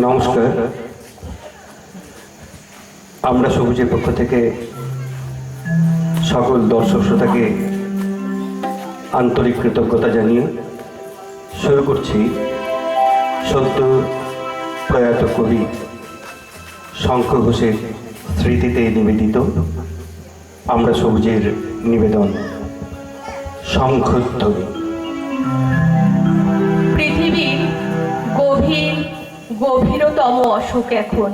নমস্কার। আমরা সবুজের পক্ষ থেকে সকল দর্শক শ্রোতাকে আন্তরিক কৃতজ্ঞতা জানিয়ে শুরু করছি সদ্য প্রয়াত কবি শঙ্খ ঘোষের স্মৃতিতে নিবেদিত আমরা সবুজের নিবেদন শঙ্খধ্বনি। পৃথিবীর গভীরতম অসুখ এখন।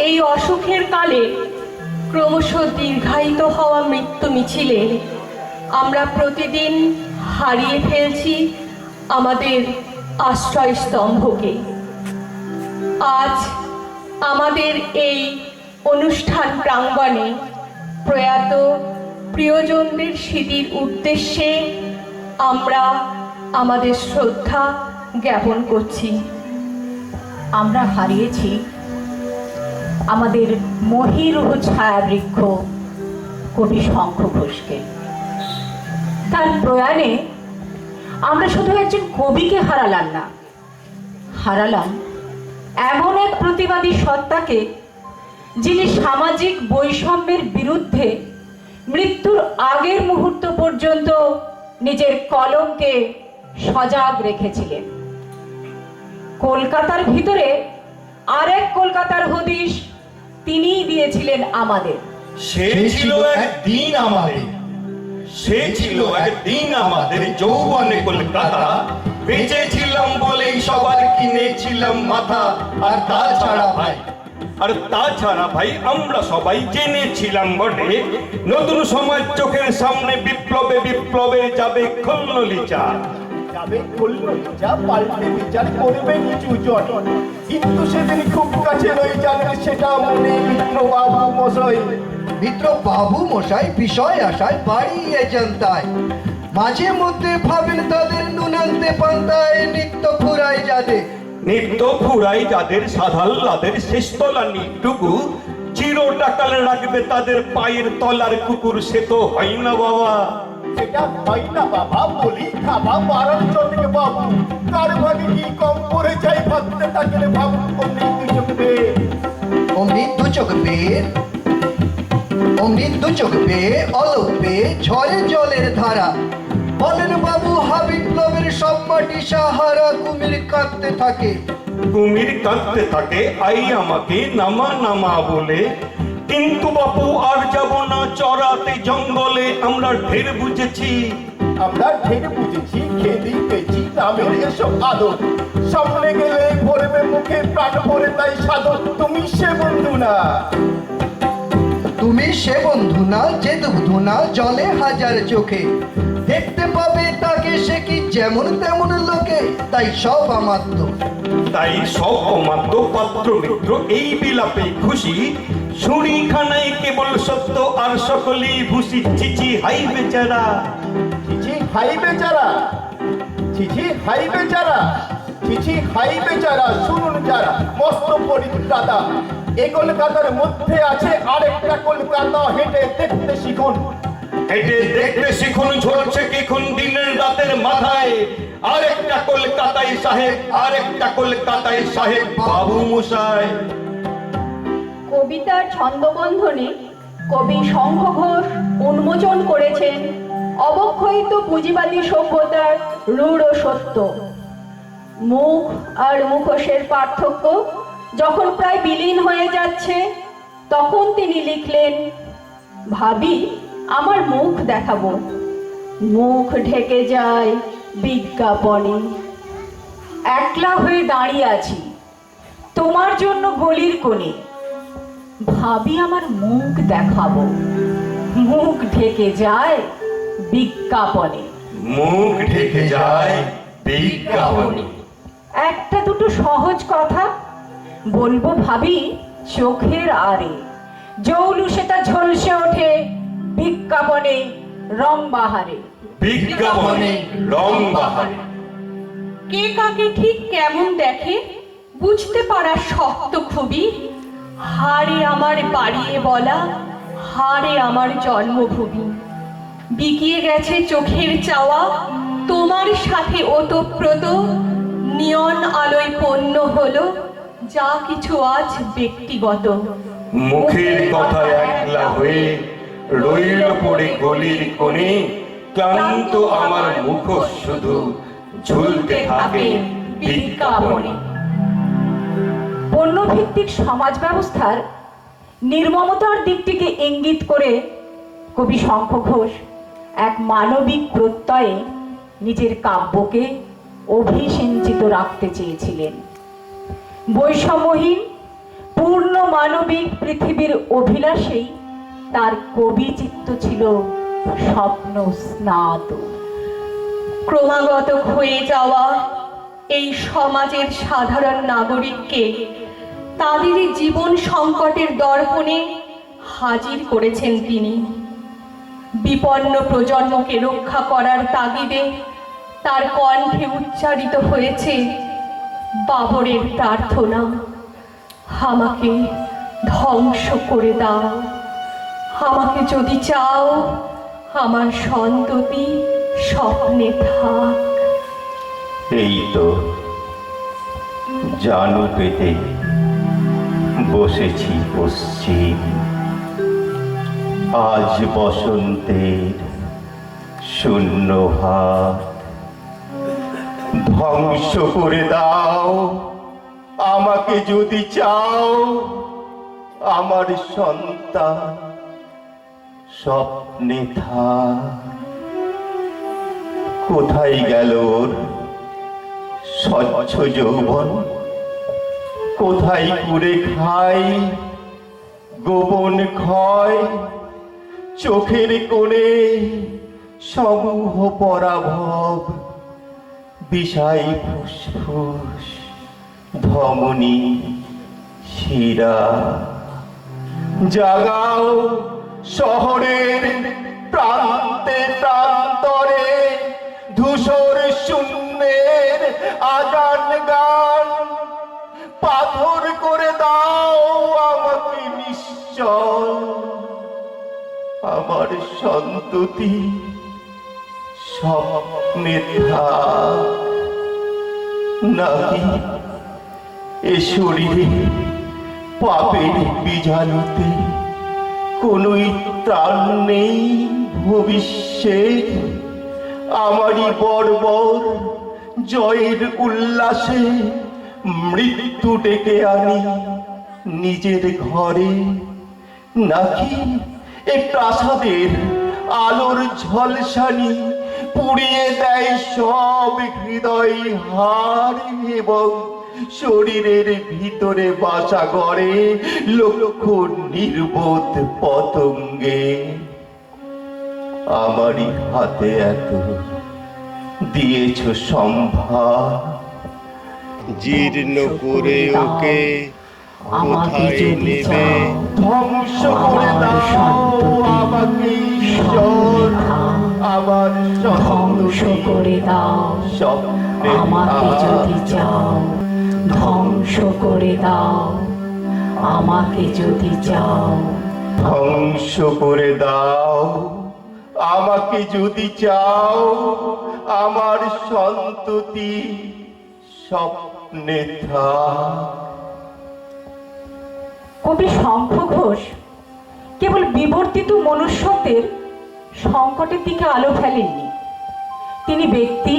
এই অসুখের কালে ক্রমশ দীর্ঘায়িত হওয়া মৃত্যু মিছিলে আমরা প্রতিদিন হারিয়ে ফেলছি আমাদের আশ্রয়স্তম্ভকে। আজ আমাদের এই অনুষ্ঠান প্রাঙ্গণে প্রয়াত প্রিয়জনদের স্মৃতির উদ্দেশ্যে আমরা আমাদের শ্রদ্ধা জ্ঞাপন করছি। আমরা হারিয়েছি আমাদের মহীরুহ ছায়াবৃক্ষ কবি শঙ্খ ঘোষকে। তার প্রয়াণে আমরা শুধু একজন কবিকে হারালাম না, হারালাম এমন এক প্রতিবাদী সত্তাকে যিনি সামাজিক বৈষম্যের বিরুদ্ধে মৃত্যুর আগের মুহূর্ত পর্যন্ত নিজের কলমকে সজাগ রেখেছিলেন। কলকাতার ভিতরে আরেক কলকাতার হদিশ তিনিই দিয়েছিলেন আমাদের। সে ছিল একদিন আমাদের যৌবনে কলকাতা, বেঁচে ছিলাম বলেই সবার কিনেছিলাম মাথা। আর তাছাড়া ভাই আমরা সবাই জেনেছিলাম বটে নতুন সমাজ চোখের সামনে বিপ্লবে যাবে খোলনলিচা। পাল্টে বিচার করবে নিচু জন। কিন্তু সেদিন খুব কাছে রয়ে যাবে সেটা মনে মিত্র বাবু মশাই বিষয় আশায় বাড়িয়ে জানতায়, মাঝে মধ্যে ভাবেন তাদের নুনান্তে পান্তায় নিত্য ফুরাই যাদের সাধাল্লাদের শেষতলা নিটুকু চিরটাকাল রাখবে তাদের পায়ের তলার কুকুর। সে তো হয় না বাবা, সেটা হয় না বাবা বলি খাবা বারণ চন্দ্রকে বাবু। কার ভাগে কি কম পড়ে যাই ভাবতে থাকলে ভাবু মৃত্যু চোখ পেয়ে অলোক পেয়ে ঝরে জলের ধারা। বলেন বাবু হাবিপ্লবের সব মাটি সাহারা। কুমির কাঁদতে থাকে আই আমাকে নামা বলে। কিন্তু বাপু আর যাব না চড়াতে জঙ্গলে। আমরা ঢের বুঝেছি খেদি পেয়েছি নামের এসব আদর। সামনে গেলে ভরবে মুখে প্রাণ ভরে তাই সাদর। তুমি সে বন্ধু না যে বন্ধু না জলে হাজার চোখে। দেখতে পাবে তাকে সে কি যেমন তেমন লোকে। তাই সব অমাত্য পাত্র মিত্র এই বিলাপে খুশি। শুনিখানায় কেবল সত্য আর সকলেই ভুসি। চিচি হাই বেচারা শুনুন যারা মস্ত পরিত্রাতা। এই কলকাতার মধ্যে আছে আরেকটা কলকাতা। হেঁটে দেখতে শিখুন ঝরছে কিখন দিনের রাতের মাথায়। আরেকটা কলকাতায় সাহেব বাবু মশাই। কবিতার ছন্দবন্ধনে কবি শঙ্খ ঘোষ উন্মোচন করেছেন অবক্ষয়িত পুঁজিবাদী সভ্যতার রূঢ় সত্য। মুখ আর মুখোশের পার্থক্য যখন প্রায় বিলীন হয়ে যাচ্ছে, তখন তিনি লিখলেন, ভাবি আমার মুখ দেখাবো, মুখ ঢেকে যায় বিজ্ঞাপনে। একলা হয়ে দাঁড়িয়ে আছি তোমার জন্য গলির কোণে, ভাবি আমার মুখ দেখাবো, মুখ ঢেকে যায় বিজ্ঞাপনে। একটা দুটো সহজ কথা বলবো ভাবি চোখের আড়ে। জৌলুসেটা ঝলসে ওঠে বিজ্ঞাপনে রং বাহারে। কে কাকে ঠিক কেমন দেখে বুঝতে পারা শক্ত খুবই। হারে আমার বাড়িয়ে বলা, হারে আমার জন্মভূমি। বিকিয়ে গেছে চোখের চাওয়া তোমার সাথে ওতপ্রোত নিয়ন আলোয় পণ্য হলো যা কিছু আজ ব্যক্তিগত। মুখের কথা একলা হয়ে রইল পড়ে গলির কোণে, ক্লান্ত আমার মুখ শুধু ঝুলতে থাকে বিজ্ঞাপনে। পণ্যভিত্তিক সমাজ ব্যবস্থার নির্মমতার দিকটিকে ইঙ্গিত করে কবি শঙ্খ ঘোষ এক মানবিক প্রত্যয়ে নিজের কাব্যকে অভিসিঞ্চিত রাখতে চেয়েছিলেন। বৈষম্যহীন পূর্ণ মানবিক পৃথিবীর অভিলাষেই তার কবি চিত্ত ছিল স্বপ্ন স্নাত। ক্রমাগত ক্ষয়ে যাওয়া এই সমাজের সাধারণ নাগরিককে তাদের জীবন সংকটের দর্পণে হাজির করেছেন তিনি। বিপন্ন প্রজন্মকে রক্ষা করার তাগিদে তার কণ্ঠে উচ্চারিত হয়েছে বাবরের প্রার্থনা, আমাকে ধ্বংস করে দাও, আমাকে যদি চাও আমার সন্ততি স্বপ্নে থাক। এই তো জানু পেতে বসেছি পশ্চিম, আজ বসন্তের শূন্য হাত। ধ্বংস করে দাও আমাকে যদি চাও, আমার সন্তান স্বপ্নে থাক। কোথায় গেল ওর স্বচ্ছ যৌবন, কোথায় কুড়ে খাই গোপন ক্ষয়। চোখের কোণে সমূহ পরাভব, বিষাই ফুসফুস ধমনী শিরা। জাগাও শহরের প্রান্তে প্রান্তরে, ধূসর শূন্যের আজান গান। পাথর করে দাও আমাকে নিশ্চল, আমার সন্ততি স্বপ্নে থাক। নাকি এ শরীরে পাপের বীজাণুতে কোনোই ত্রাণ নেই ভবিষ্যের। আমারই বর্বর জয়ের উল্লাসে মৃত্যু ডেকে আনি নিজের ঘরে। নাকি এ প্রাসাদের আলোর ঝলসানি পুড়িয়ে দেয় সব হৃদয় হার, এবং শরীরের ভিতরে বাসা গড়ে লক্ষ নির্বোধ পতঙ্গে। আমারই হাতে এত দিয়েছ সম্ভার, জীর্ণ করে ওকে কোথায় নেবে। ধ্বংস করে দাও আমাকে ঈশ্বর, আমার ধ্বংস করে দাও স্বপ্নে আমাকে যদি চাও, ধ্বংস করে দাও আমাকে যদি চাও। ধ্বংস করে দাও আমাকে যদি চাও, আমার সন্ততি স্বপ্নে থাক। কবি শঙ্খ ঘোষ কেবল বিবর্তিত মনুষ্যত্বের সংকটের দিকে আলো ফেলেননি, তিনি ব্যক্তি,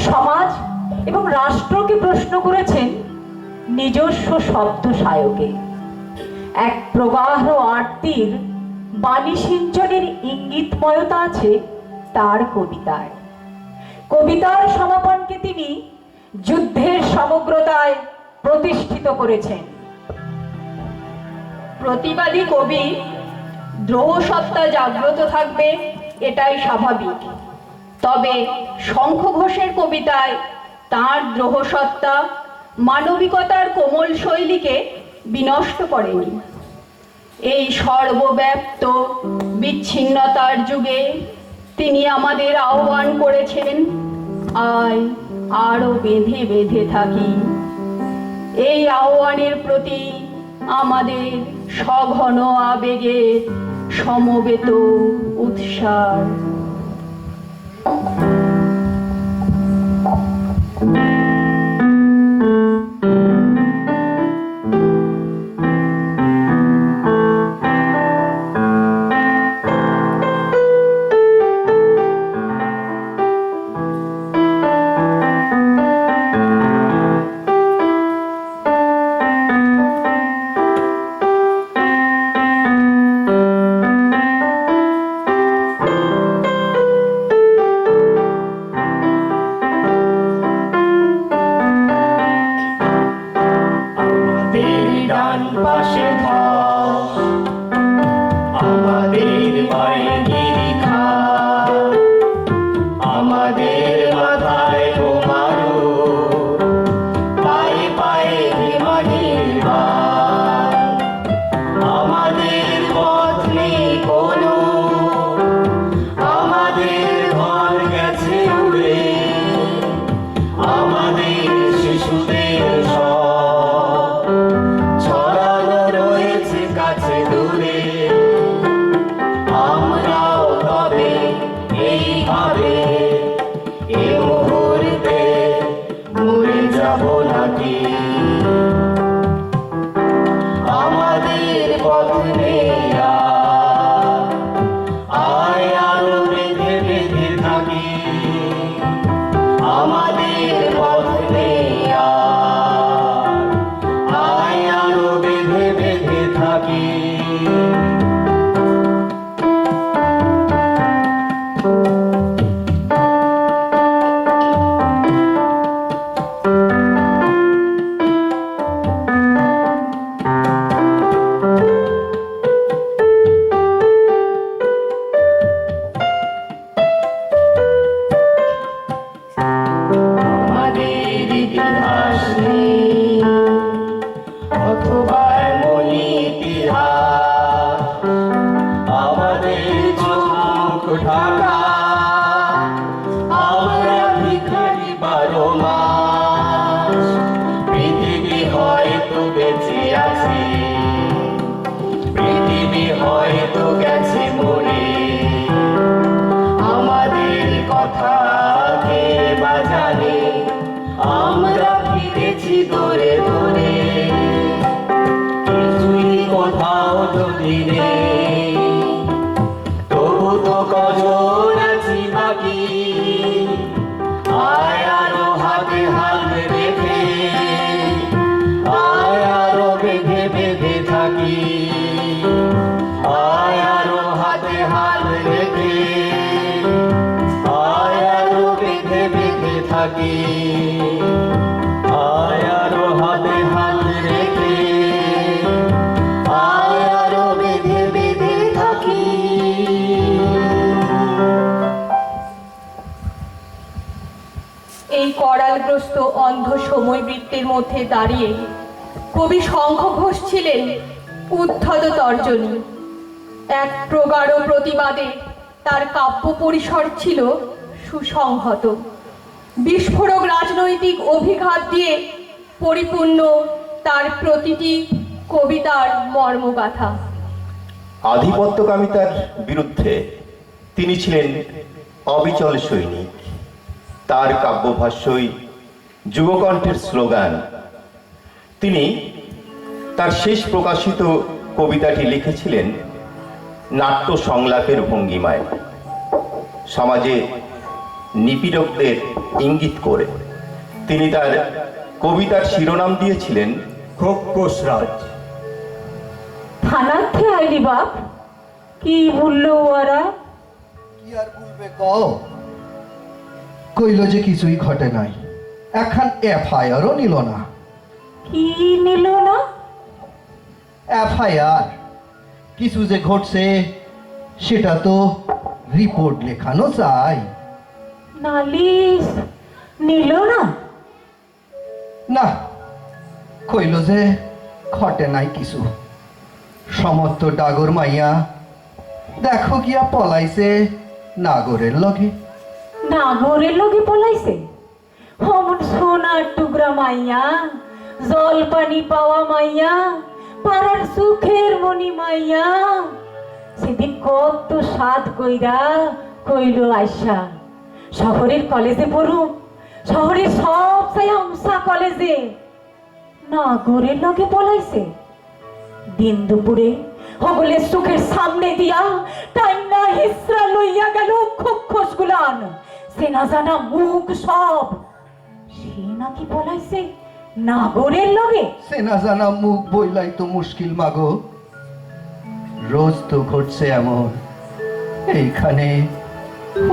সমাজ এবং রাষ্ট্রকে প্রশ্ন করেছেন নিজস্ব শব্দ সায়কে। এক প্রবাহ আরতির বাণী সিঞ্চনের ইঙ্গিতময়তা আছে তার কবিতায়। কবিতার সমাপনকে তিনি যুদ্ধের সমগ্রতায় প্রতিষ্ঠিত করেছেন। প্রতিবাদী কবি দ্রোহসত্তা জাগ্রত থাকবে, এটাই স্বাভাবিক। তবে শঙ্খ ঘোষের কবিতায় তাঁর দ্রোহসত্তা মানবিকতার কোমল শৈলীকে বিনষ্ট করেনি। এই সর্বব্যাপ্ত বিচ্ছিন্নতার যুগে তিনি আমাদের আহ্বান করেছেন, আয় আরো বেঁধে বেঁধে থাকি। এই আহ্বানের প্রতি আমাদের সঘন আবেগের সমবেত উৎসাহ। আমাদের ইতিহাস নেই অথবা এমন ইতিহাস, আমাদের চোখ ঢাকা, আমরা ভিখারি 12 মাস। পৃথিবী হয়তো বেঁচে আছে, পৃথিবী হয়তো গেছে মরে, আমাদের কথা কে বা জানে, আমরা ফিরেছি দূরে দূরে। কিছুই কোথাও যদি নেই, তবু তো কজন আছি বাকি। আয় আরো হাতে হাত রেখে, আয় আরো বেঁধে বেঁধে থাকি, আয় আরো হাতে হাত রেখে, আয় আরো বেঁধে বেঁধে থাকি, আয় আরো হাতে হাত রেখে, আয় আরো বেঁধে বেঁধে থাকি। এই করালগ্রস্ত অন্ধ সময়বৃত্তের মধ্যে দাঁড়িয়ে কবি শঙ্খ ঘোষ ছিলেন উদ্ধত তর্জনী। এক প্রগাঢ় প্রতিবাদে তার কাব্য পরিসর ছিল সুসংহত। বিস্ফোরক রাজনৈতিক অভিঘাত দিয়ে পরিপূর্ণ তার প্রতিটি কবিতার মর্মগাথা। আধিপত্যকামিতার বিরুদ্ধে তিনি ছিলেন অবিচল সৈনিক। তার কাব্যভাষ্যই যুবকণ্ঠের স্লোগান। তিনি তার শেষ প্রকাশিত কবিতাটি লিখেছিলেন নাট্য সংলাপের ভঙ্গিমায়, সমাজে নিপীড়কদের ইঙ্গিত করে। তিনি তার কবিতার শিরোনাম দিয়েছিলেন খোকোশ রাজ। থানাতে আইলি বাপ, কি বললো ওরা? কি আর বলবে কইল যে কিছুই ঘটে নাই, এখন এফআইআরও নিল না। কি নিল না? এফআইআর কিছু যে ঘটছে সেটা তো রিপোর্ট লেখানো চাই। নালিশ নিল না? না, কইল যে ঘটে নাই কিছু। সমস্ত ডাগর মাইয়া দেখো গিয়া পলাইছে নাগরের লগে। নাগরের লগে পলাইছে? অমন সোনার টুকরা মাইয়া, জল পানি পাওয়া মাইয়া, পাড়ার সুখের মনি মাইয়া, সেদিন কত সাধ কইরা কইল আইসা শহরের কলেজে পড়ুম, শহরের সব সাইমসা কলেজে। নাগরের লগে পলাইছে? দিন দুপুরে হগলের চোখের সামনে দিয়া টাইনা হিসরা লইয়া গেল খোকোশ গুলান, সে না জানা মুখ সব। সে নাকি পলাইছে নাগরের লগে? সে না জানা মুখ বইলাই তো মুশকিল মাগো। রোজ তো ঘটছে এমন, এইখানে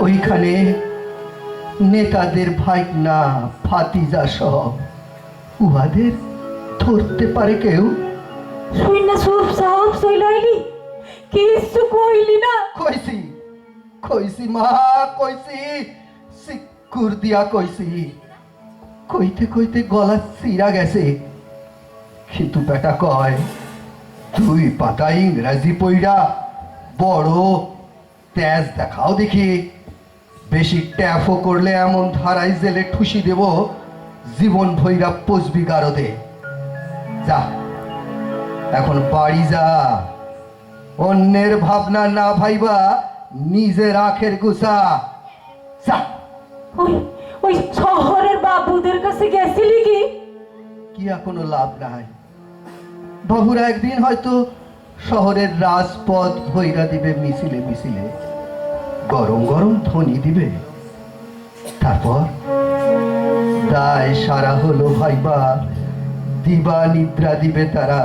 ওইখানে নেতাদের ভাইকনা ফাতিজা সব। উহাদের ধরতে পারে কেউ? শুই না সব সব সইলাইলি, কিছু কইলি না? কইছি কইছি মা, কইছি সিকুর দিয়া কইছি। কইতে কইতে গলা চিরা গেছে। কিন্তু বেটা কয়, তুই পাতা ইংরাজি পইরা বড় তেজ দেখাও দেখি। বেশি ট্যাফও করলে এমন ধারাই জেলে ঠুসি দেব, জীবন ভৈরা পচবি গারদে। যা এখন বাড়ি যা, অন্যের ভাবনা না ভাইবা নিজের আখের গুছা। যা। ওই ওই শহরের বাবুদের কাছে গেছিলি কি? কি আর কোনো লাভ নাই। বাবুরা একদিন হয়তো শহরের রাজপথ ভৈরা দিবে মিছিলে মিছিলে, গরম গরম ধ্বনি দিবে। তারপর দায় সারা হলো ভাইবা, দিবা নিদ্রা দিবে তারা।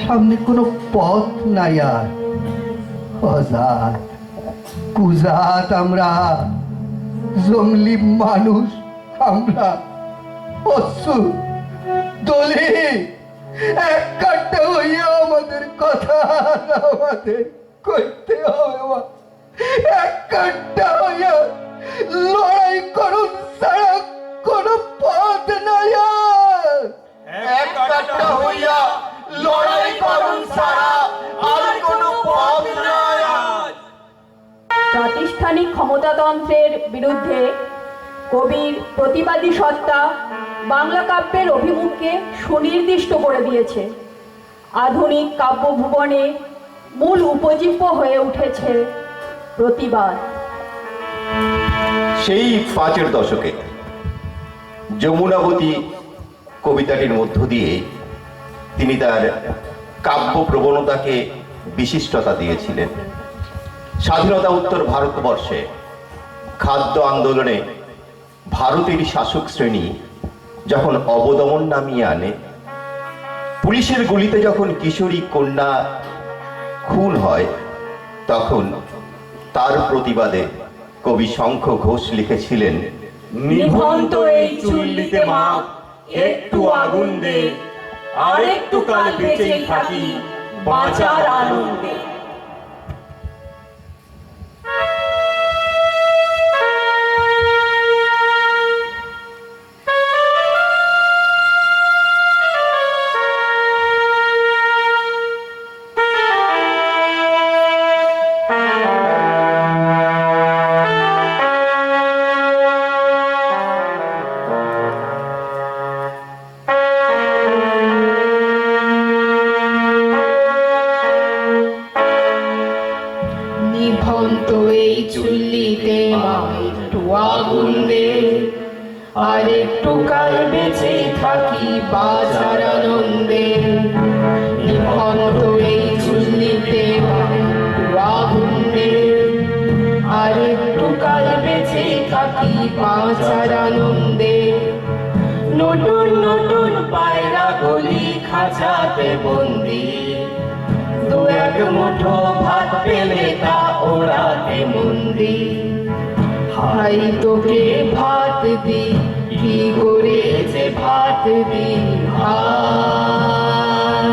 সামনে কোনো পথ নাই আর, অজাত কুজাত আমরা, জঙ্গলি মানুষ আমরা, পশু দলে এক কাট্টা হইয়া আমাদের কথা আমাদের কইতে হবে মা। এক কাট্টা হইয়া লড়াই করুন ছাড়া কোনো পথ নাই আর। এক কাট্টা হইয়া লড়াই করুন ছাড়া আর কোনো পথ নাই। প্রাতিষ্ঠানিক ক্ষমতাতন্ত্রের বিরুদ্ধে কবির প্রতিবাদী সত্তা বাংলা কাব্যের অভিমুখকে সুনির্দিষ্ট করে দিয়েছে। আধুনিক কাব্যভুবনে মূল উপজীব্য হয়ে উঠেছে প্রতিবাদ। সেই 5-এর দশকে যমুনাবতী কবিতাটির মধ্য দিয়ে তিনি তার কাব্য প্রবণতাকে বিশিষ্টতা দিয়েছিলেন। স্বাধীনতা উত্তর ভারতবর্ষে খাদ্য আন্দোলনে ভারতের শাসক শ্রেণী যখন অবদমন নামিয়ে আনে, পুলিশের গুলিতে যখন কিশোরী কন্যা খুন হয়, তখন তার প্রতিবাদে কবি শঙ্খ ঘোষ লিখেছিলেন, নিভন্ত এই চুল্লিতে মা একটু আগুন দে, আর একটু কাল বেঁচে থাকি বাঁচার আনন্দে। নিভন্ত এই চুল্লিতে মা একটু আগুন দে, আর একটু কাল বেঁচে থাকি বাঁচার আনন্দে। নিভন্ত এই চুল্লিতে মা একটু আগুন দে, আর একটু কাল বেঁচে থাকি বাঁচার আনন্দে। নতুন নতুন পায়রা গলি খাঁচাতে বন্দি, দু এক মুঠো ভাত পেলে তা ওড়াতে মন্দি। হাই তোকে ভাত দি, কি করে যে ভাত দি, হাই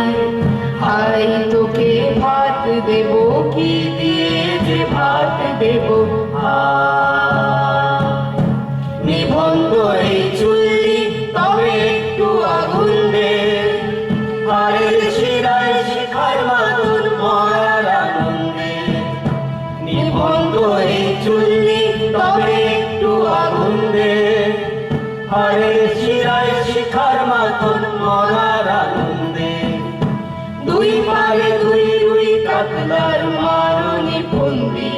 হাই তোকে ভাত দেব, কি দিয়ে যে ভাত দেব, হাই। নিভন্ত এই চুল্লি তবে একটু আগুন দে, হাড়ের শিরায় শিখার মাদুর মরার আনন্দে। নিভন্ত এই চুল্লি তবে একটু আগুন দে, হাড়ের শিরায় শিখার মাদুর মরার আনন্দে। দুই পায়ে দুই রুই কাতলার মারুনি বন্দি,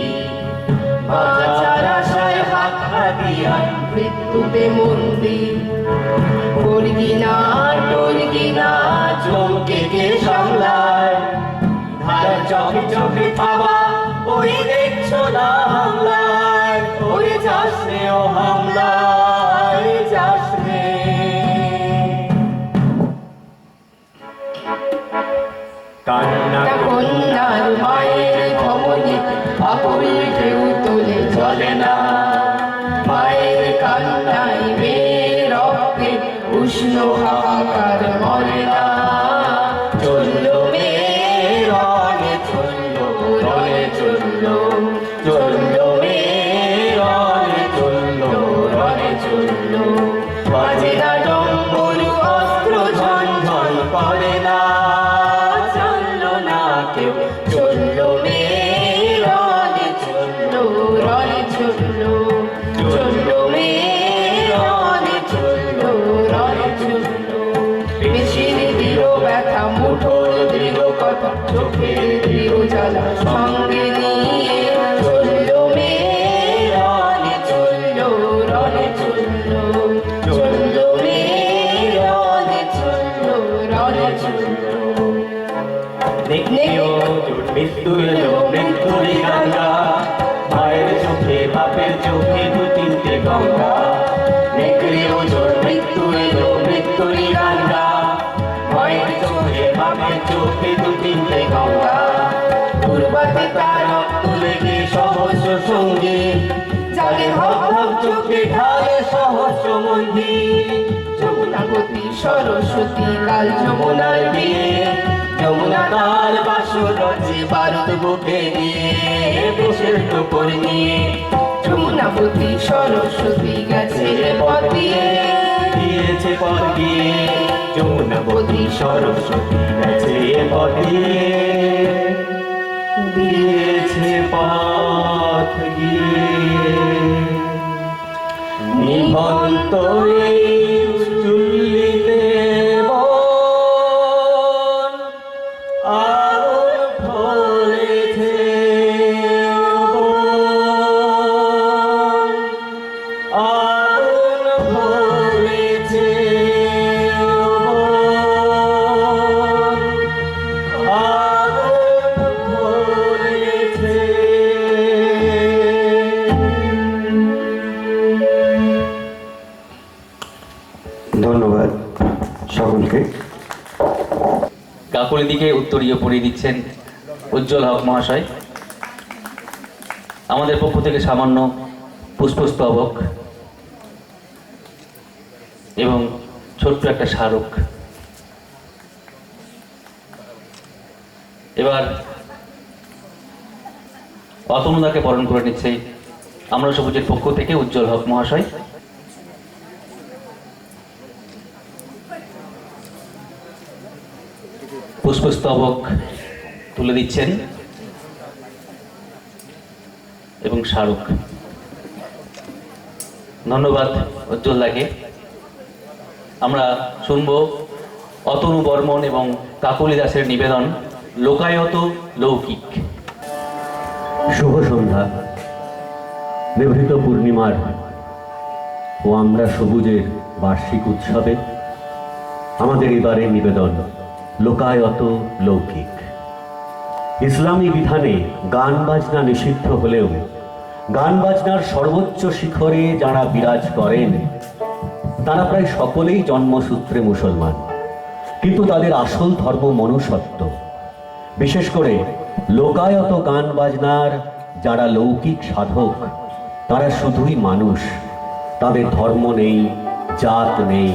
বাঁচার আশায় হাত হাতিয়ার মৃত্যুতে মন্দি। টর্গিনা টর্গিনা চমকে কে সামলায়, ধার চোখে চোখে থাবা ওই দেখছো না হামলায়, ওই যাস রে ও হামলায় যাস রে। কান্না কন্যার মায়ের ধমনী আকুল ঢেউ তোলে চলে না, মায়ের কান্নায় মেয়ের রক্তে উষ্ণ হাহাকার মরে না। চললো মেয়ে রনে চললো, রনে চললো, চললো মেয়ে রনে চললো, রনে চললো। বাজে না ডম্বরু অস্ত্র ঝনঝন করে না, চললো না কেউ, চললো মেয়ে রনে চললো, রনে চললো, চললো মেয়ে রনে চললো, রনে চললো। পেশির দৃঢ় ব্যথা, মুঠোর দৃঢ় কথা, চোখের দৃঢ় জ্বালা সঙ্গে নিয়ে, চললো মেয়ে রনে চললো, রনে চললো, চললো মেয়ে রনে চললো, রনে চললো। দেখতেও মৃত্যু এলো, মৃত্যুরই গঙ্গা, মায়ের চোখে বাপের চোখে দু তিনটে গঙ্গা। নেকড়েও জোর মৃত্যু এলো, মৃত্যুরই গঙ্গা, মায়ের চোখে বাপের চোখে দু তিনটে গঙ্গা। দুর্বাতে তার রক্ত লেগে সহস্র তাকে হক হক চোখে ঢালে সহস্র মন্দির যমুনাবতী সরস্বতী কাল যমুনার বিয়ে যমুনা তার বাসর রচে ভারত বুকে দিয়ে দেশের টুকর নিয়ে যমুনাবতী সরস্বতী গেছে পথ দিয়ে দিয়েছে পথ গিয়ে যমুনাবতী সরস্বতী গেছে পথ দিয়ে দিয়েছে পথ গিয়ে নিভন্ত এই চুল্লিতে বন আগুন ফলেছে বন আগুন ফলেছে বন আগুন ফলেছে। ধন্যবাদ সকলকে। কাকুলি দিকে উত্তরীয় পরিয়ে দিচ্ছেন উজ্জ্বল হক মহাশয়। আমাদের পক্ষ থেকে সামান্য পুষ্পস্তবক এবং ছোট্ট একটা স্মারক। এবার অতনুদাকে বরণ করে নিচ্ছে আমরা সবুজের পক্ষ থেকে উজ্জ্বল হক মহাশয়। পুষ্পস্তবক তুলে দিচ্ছেন এবং স্মারক। ধন্যবাদ উজ্জ্বলদাকে। আমরা শুনবো অতনু বর্মন এবং কাকলি দাসের নিবেদন লোকায়ত লৌকিক। শুভ সন্ধ্যা। নিভৃত পূর্ণিমার ও আমরা সবুজের বার্ষিক উৎসবে আমাদের এবারে নিবেদন লোকায়ত লৌকিক। ইসলামী বিধানে গান বাজনা নিষিদ্ধ হলেও গান বাজনার সর্বোচ্চ শিখরে যারা বিরাজ করেন তারা প্রায় সকলেই জন্মসূত্রে মুসলমান, কিন্তু তাদের আসল ধর্ম মনুষ্যত্ব। বিশেষ করে লোকায়ত গান বাজনার যারা লৌকিক সাধক তারা শুধুই মানুষ, তাদের ধর্ম নেই, জাত নেই।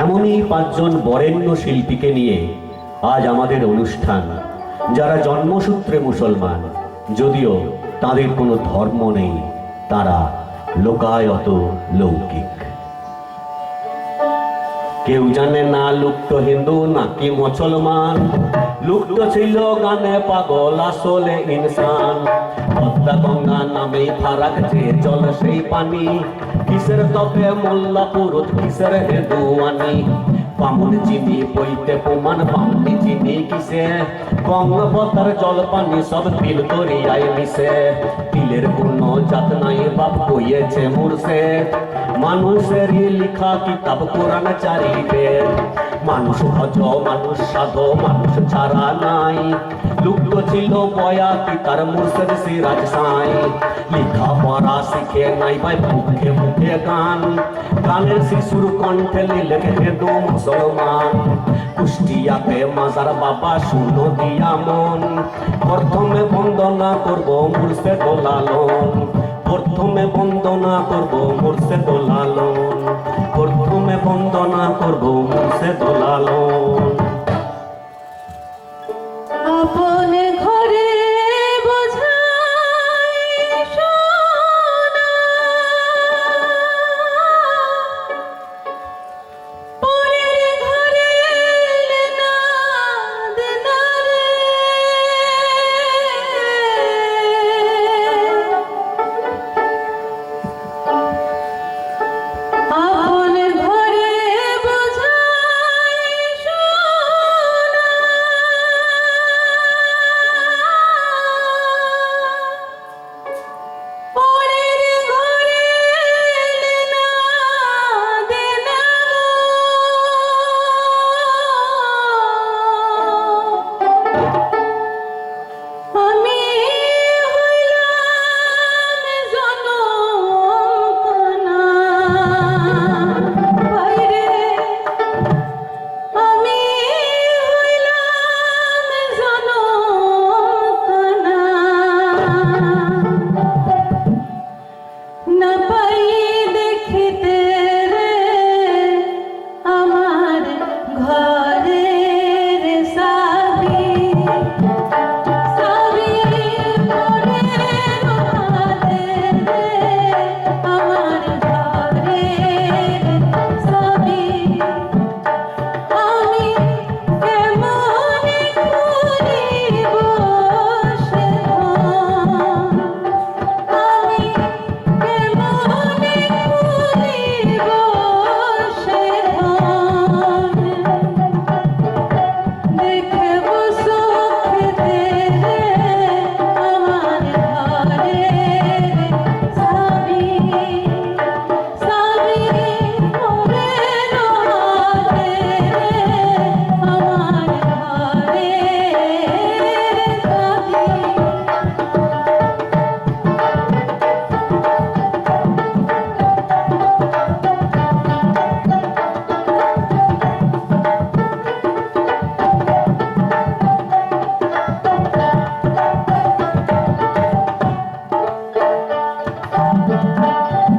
এমনই 5 জন বরেণ্য শিল্পীকে নিয়ে আজ আমাদের অনুষ্ঠান, যারা জন্মসূত্রে মুসলমান যদিও তাদের কোনো ধর্ম নেই, তারা লোকায়ত লৌকিক। কেউ জানে না লুপ্ত হিন্দু নাকি মুসলমান, লুপ্ত ছিল গানে পাগল আসলে ইনসান। পদ্মা গঙ্গা নামে ফারাক যে জল সেই পানি, কিসের তবে মোল্লা পুরুত কিসের হেদুয়ানি। বামুন চিনি বইতে প্রমাণ বামনি চিনি কিসে, গঙ্গবতার জল পানি সব তিল দরিয়ায় মিশে। তিলের কোনো জাত নাই বাপ বইয়েছে মুর্শে, মানুষেরই লিখা কিতাব কোরআন 4 বেদ। মানুষ ভজ মানুষ সাধো মানুষ ছাড়া নাই, লুপ্ত ছিল বয়াতি তার মুর্শিদ সিরাজ সাই। লিখা পড়া শিখে নাই ভাই মুখে মুখে গান, গানের শিশুর কণ্ঠে লিখে হিন্দু মুসলমান। কুষ্টিয়াতে মাজার বাবা শুনো দিয়া মন, প্রথমে বন্দনা করবো মুর্শিদ লালন। প্রথমে বন্দনা করবো মুর্শিদ লালন, প্রথমে বন্দনা করবো মুর্শিদ লালন। আপন ঘরে বোঝাই সোনা, পরের ঘরে নাদ নারে।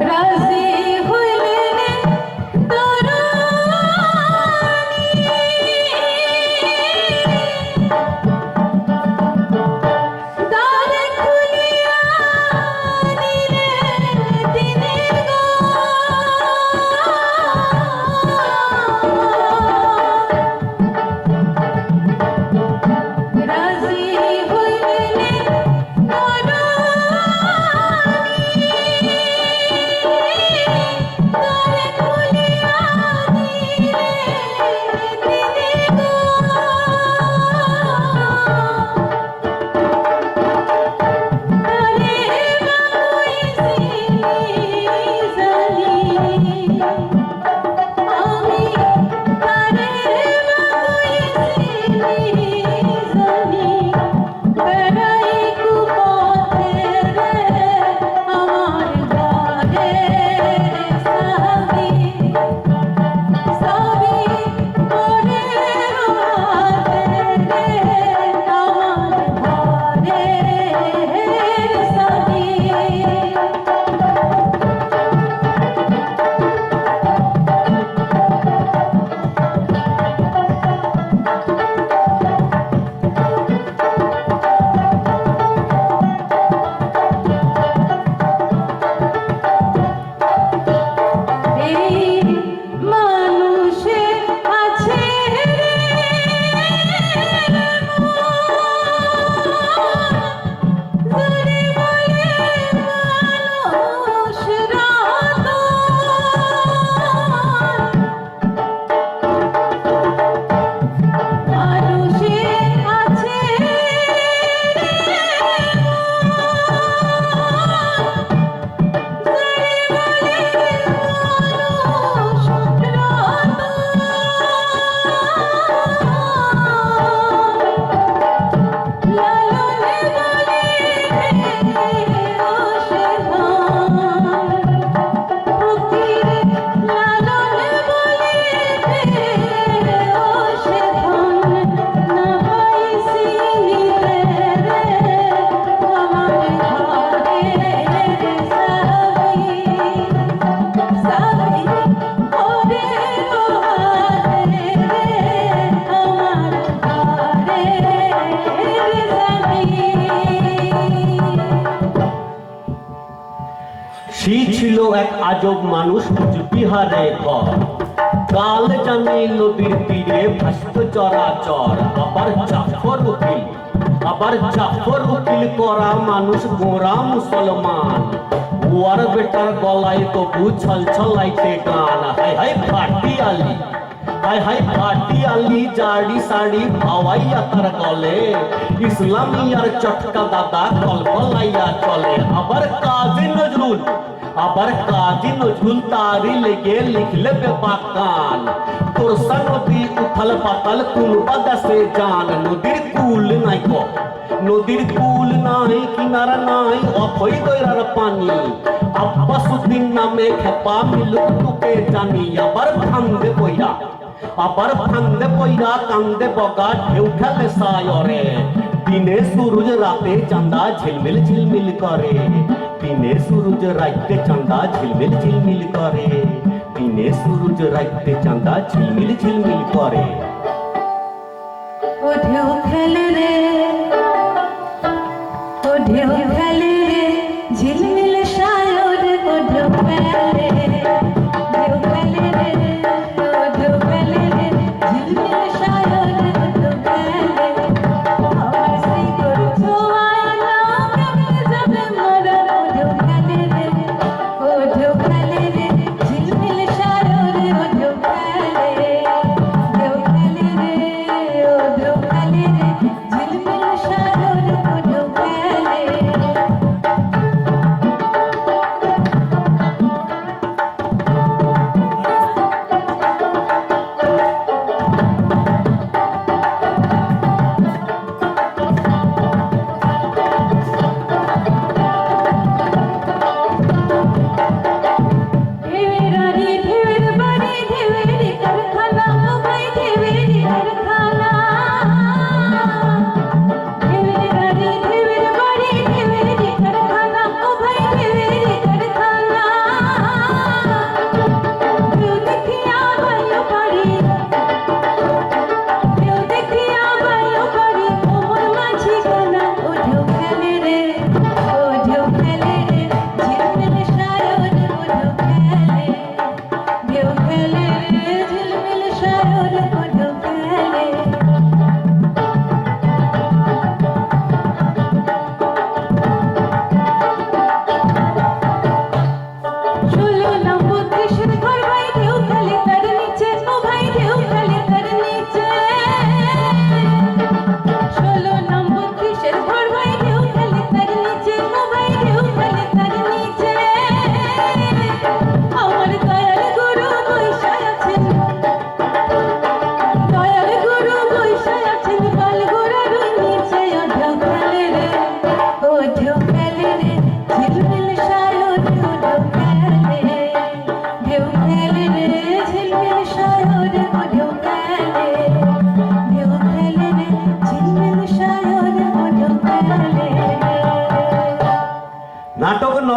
রাজি হইলেন তরুণী, দ্বার খুলিয়া দিলেন তিনি গো। রাজি হইলেন তরুণী, দ্বার খুলিয়া দিলেন তিনি গো। তারে মানুষে আছে যদি বলে মানুষ রতন, মানুষে আছে সে ছিল এক আজব মানুষ কুচবিহারে ঘর, কাল জানে নদীর তীরে ভাসত চরাচর। আবার জাফর উকিল করা মানুষ গোরা মুসলমান। ওয়ার বেটার গলায় তবু ছল ছলাইতে গান, হাই হাই ফাটি আলি, হাই হাই ফাটি আলি, জাড়ি শাড়ি ভাওয়াইয়া তার গলে, ইসলামী আর চটকা দাদা কলকলাইয়া চলে। আবার কাজী নজরুল তারি লেগে লিখলে বেপাকান, তোরসা নদী উথাল পাতাল কোনবা দেশে জান। নদীর কুল নাই কিনারা নাই অথই দৈরার পানি, আব্বাসুদ্দিন নামে খেপা মিলুক তোকে জানি। আবার ফান্দে পইরা কান্দে বগা ঢেউ খেলে সায়রে, দিনে সূরজ রাতে চাঁদা ঝিলমিল ঝিলমিল করে। দিনে সূরজ রাতে চাঁদা ঝিলমিল ঝিলমিল করে। দিনে সূরজ রাতে চাঁদা ঝিলমিল ঝিলমিল করে। ও ঢেউ খেলে রে, ও ঢেউ খেলে রে, ঝিলমিল সায়রে, ও ঢেউ খেলে রে, ঢেউ খেলে রে, ও ঢেউ খেলে রে, ঝিলমিল সায়রে, ও ঢেউ খেলে। আমার সেই গরু ছোঁয়ায় নাও কেমনে যাবে মরা, ও ঢেউ খেলে রে, ও ঢেউ খেলে রে, ঝিলমিল সায়রে, ও ঢেউ খেলে। ঢেউ খেলে রে, ও ঢেউ খেলে রে, ঝিলমিল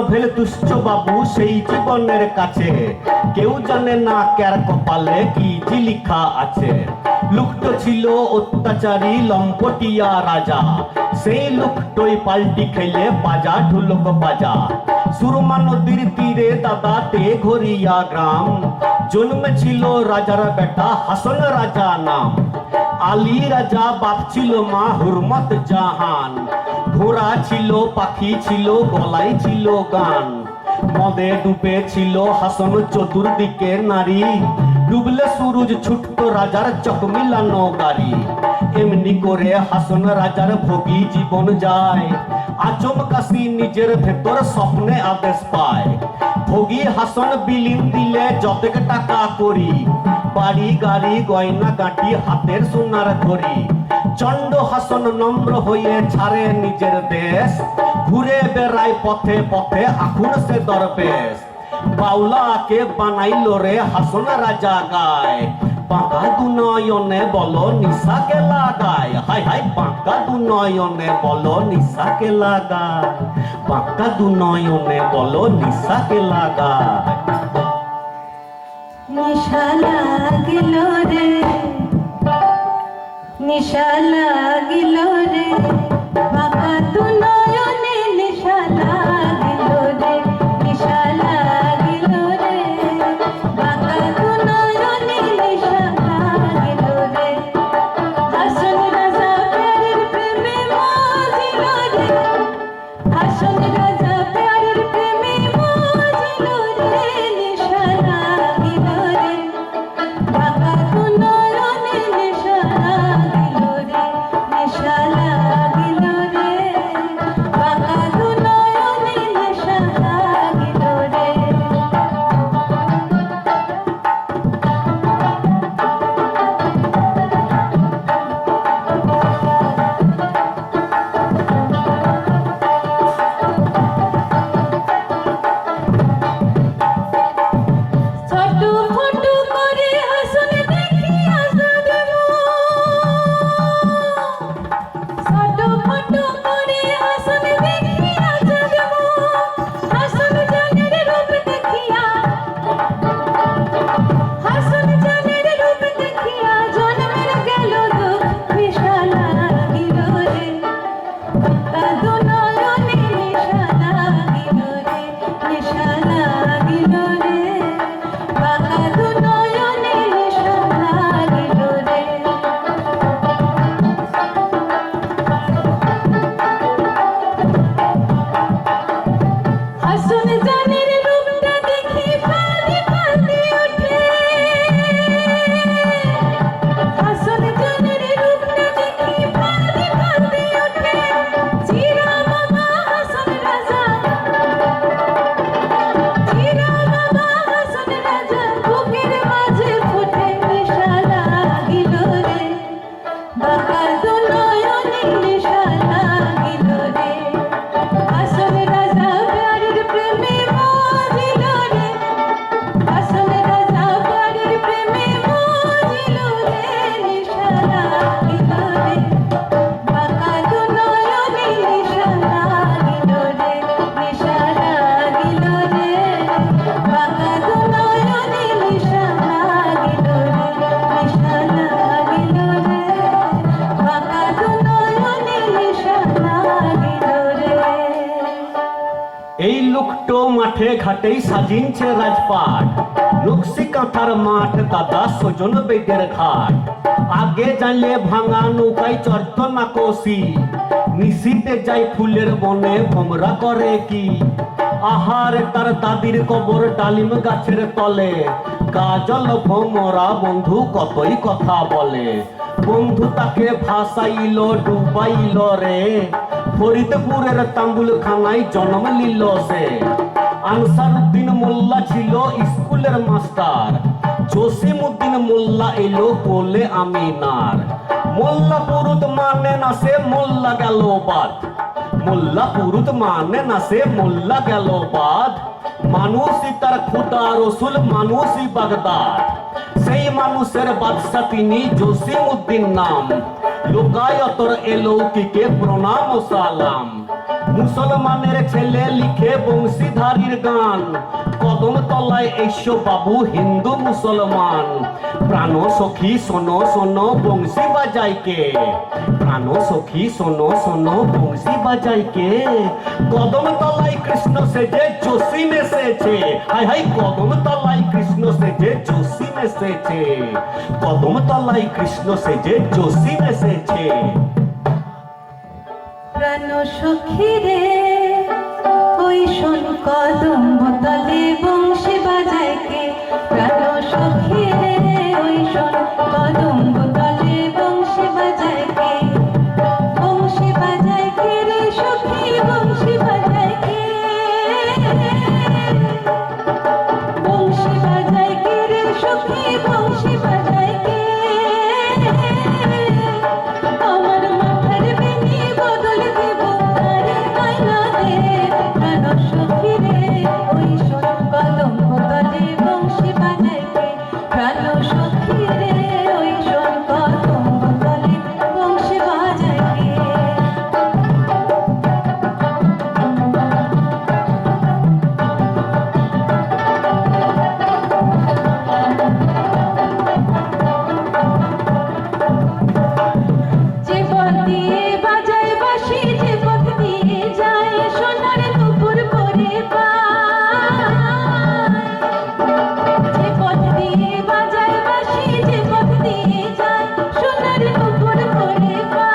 ভেল তুষ্ট বাবু সেই জীবনের কাছে কেউ জানে না কার কপালে কি যে লিখা আছে লুকটো ছিল অত্যাচারী লম্পটিয়া রাজা সেই লুকটোই পাল্টি খেলে বাজা ঢুলক বাজা সুরমা নদীর তীরে দাদা তেঘরিয়া গ্রাম জন্মেছিল রাজার বেটা হাসন রাজা নাম আলী রাজা বাপ ছিল মা হুরমত জাহান ঘোড়া ছিল পাখি ছিল গলায় ছিল গান মদে ডুবে ছিল হাসন চতুর্দিকে নারী ডুবলে সুরুজ ছুটত রাজার চক মিলানো গাড়ি এমনি করে হাসন রাজার ভোগী জীবন যায় আচমকাশি নিজের ভেতর স্বপ্নে আদেশ পায় ভোগী হাসন বিলীন দিলে যতেক টাকা করি বাড়ি গাড়ি গয়না গাঁটি হাতের সোনার ঘড়ি চন্ড হাসন নম্র হয়ে ছাড়ে নিজের দেশ ঘুরে বেড়ায় পথে পথে আখুন সে দরবেশ বাউলাকে বানাইল রে হাসন রাজা গায় বাঁকা দুনয়নে বলো নিশাকে লাগায় হাই হাই বাঁকা দুনয়নে বলো নিশাকে লাগায় বাঁকা দুনয়নে বলো নিশাকে লাগায় নিশা লাগিল রে নিশা লাগিল রে বাঁকা তু নয়নে নিশা লাগিল রে নিশা লাগিল রে বাঁকা তু নয়নে নিশা লাগিল রে হাসন রাজা প্যারের প্রেমে মজিল রে হাসন রাজা প্যারের প্রেমে মজিল রে নিশা লাগিল রে বাঁকা তু নয়নে নিশা লাগিল রে নিশা লাগিল রে বাঁকা তু নয়নে নিশা লাগিল রে ছোটু ফটু করে হাসন দেখি আসাদ ছোটু ফটু করে হাসন দেখি আসাদ হাসন জানের রূপ দেখিয়া হাসন জানের রূপ দেখিয়া জন্মের গেল দুঃখ নিশা লাগিল রে বাঁকা দু নয়নে নিশা লাগিল রে নিশা লাগিল রে বাঁকা দু নয়নে নিশা লাগিল রে হাসন জানের রূপটা দেখি ফাঁদি ফাঁদি ওঠে হাসন জানের রূপটা দেখি ফাঁদি ফাঁদি ওঠে চিরা বাবা হাসন রাজা চিরা বাবা হাসন রাজা বুকের মাঝে ফুটে নিশা লাগিল রে বাঁকা দু নয়নে নিশা লাগিল রে হাসন রাজা প্যারের প্রেমে মজিল রে হাসন রাজা প্যারের প্রেমে মজিল রে নিশা লাগিল রে বাঁকা দু নয়নে নিশা লাগিল রে নিশা লাগিল রে বাঁকা দু নয়নে নিশা লাগিল রে নিশা লাগিল রে বাঁকা দু নয়নে নিশা লাগিল রে এই লুকটো মাঠে ঘাটেই সাজিনছে রাজপাট নকশি কাঁথার মাঠ দাদা সজন বেগের ঘাট আগে জানলে ভাঙা নৌকায় চড়ত না কোসি নিশিতে যাই ফুলের বনে ভোমরা করে কি আহার তার দাদির কবর ডালিম গাছের তলে কাজল ভোমরা বন্ধু কতই কথা বলে বন্ধু তাকে ভাসাইল ডুবাইল রে ফরিদপুরের তাম্বুল খানায় জন্ম নিল সে আনসারউদ্দিন মোল্লা ছিল স্কুলের মাস্টার জসিমউদ্দিন মোল্লা এলো কোলে আমিনার মোল্লা পুরুত মানে না সে মোল্লা গেল বাদ মোল্লা পুরুত মানে না সে মোল্লা গেল বাদ মানুষই তার খুদা রসুল মানুষই বাগদাদ সেই মানুষের বাদশা তিনি জসিমউদ্দিন নাম লোকায়তর এলৌকিকে প্রণাম ও সালাম মুসলমানের ছেলে লিখে বংশীধারীর গান, কদম তলায় এসো বাবু হিন্দু মুসলমান। প্রাণ সখী শোনো শোনো বংশী বাজাই কে, প্রাণ সখী শোনো শোনো বংশী বাজাই কে। কদম তলায় কৃষ্ণ সেজে জসিম এসেছে, হাই হাই কদম তলায় কৃষ্ণ সেজে জসিম এসেছে, কদম তলায় কৃষ্ণ সেজে জসিম এসেছে। প্রাণ সখী রে ওই শোন কদম্ব তলে বংশী বাজায় কে, প্রাণ সখী রে ওই শোন কদম্ব তলে বংশী বাজায় কে, বংশী বাজায় কে রে সখী বংশী বাজায় কে, বংশী বাজায় কে রে সখী বংশী বাজায় কে। আমার মাথার বেনি বদল দেব তার আয়না দে, প্রাণ সখী রে ওই শোন কদম্ব তলে বংশী বাজায় কে, প্রাণ সখী রে ওই শোন কদম্ব তলে বংশী বাজায় কে। যে পথ দিয়ে বাজায় বাঁশি, যে পথ দিয়ে যায় সোনার নুপুর পরে পায়, যে পথ দিয়ে বাজায় বাঁশি, যে পথ দিয়ে যায় সোনার নুপুর পরে পায়।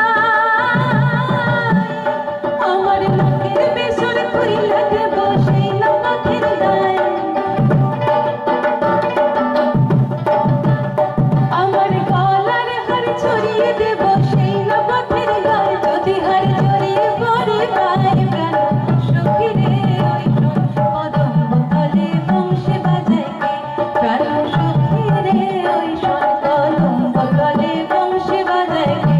আমার মুখের বেসর করিলা দেব সেই না পথের গায়, আমার গলার হার ছড়িয়ে দেব সেই না পথের গায়, যদি হার জড়িয়ে পড়ে পায়। প্রাণ সখী রে ওই শোন কদম্ব তলে বংশী বাজায় কে, প্রাণ সখী রে ওই শোন কদম্ব তলে বংশী বাজায় কে।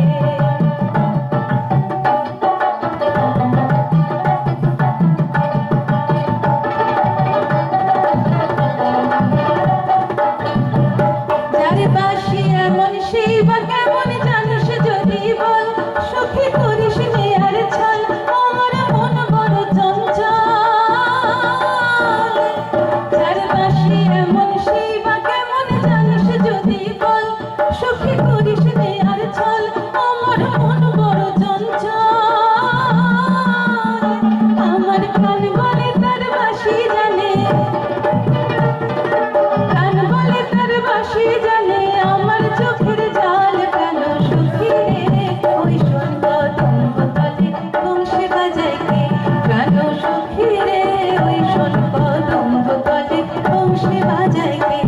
যার বাঁশি এমন সেই বা কেমন জানিস যদি বল, সখী করিস নে আর ছল, আমার মন বড় চঞ্চল। যার বাঁশি এমন সেই বা কেমন জানিস যদি বল, সখী করিস নে আর ছল, আমার মন বড় চঞ্চল। আমার প্রাণ বলে তার বাঁশি জানে, প্রাণ বলে তার বাঁশি জানে, আমার চোখের জাল। প্রাণ সখী রে ওই শোন কদম্ব তলে বংশী বাজায় কে, প্রাণ সখী রে ওই শোন কদম্ব তলে বংশী বাজায় কে।